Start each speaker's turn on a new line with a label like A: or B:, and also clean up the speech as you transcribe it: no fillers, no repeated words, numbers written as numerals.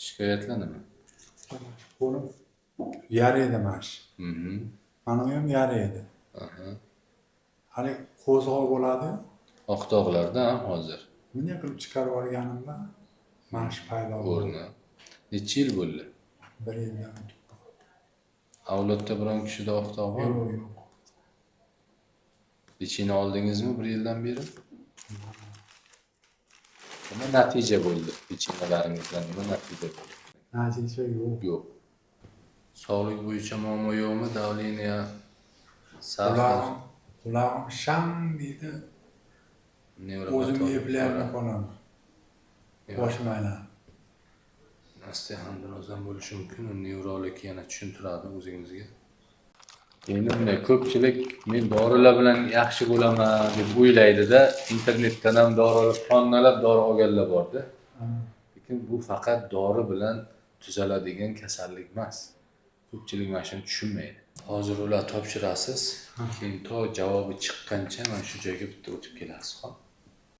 A: Shikoyatlar nima?
B: Qo'lim yara edi mana shu.
A: Mhm.
B: Mana bu ham yara edi.
A: Aha.
B: Hali qo'zg'ov bo'ladi.
A: Oqtog'larda hozir
B: Bunday qilib chiqarib olganimda mana shu paydo bo'ldi.
A: o'rni. Necha yil bo'ldi?
B: 1 yildan.
A: Avlodda biron kishida oqtog' bormi?
B: Yo'q, yo'q.
A: Lichini oldingizmi 1 yildan beri? Nima natija bo'ldi? Lichinalaringizdan nima natija bo'ldi?
B: Natija yo'q.
A: Yo'q. Sog'liq bo'yicha muammo yo'qmi? Davleniya, safar,
B: Qulog'im sham deydi. O'zimga eplayolmay qolaman. Boshim aylanadi.
A: osteoxondrozdan bo'lishi mumkin. Nevrolog yana tushuntiradi o'zingizga. Endi bunday ko'pchilik men dorilar bilan yaxshi bo'laman deb o'ylaydi-da, internetdan ham dori, tonnalab dori olganlar bor-da. Lekin bu faqat dori bilan tuzaladigan kasallik emas. Ko'pchilik mana shuni tushunmaydi. Hozir ular topshirasiz, keyin to javobi chiqqancha mana shu joyga bitta o'tib kelasiz, xo'p?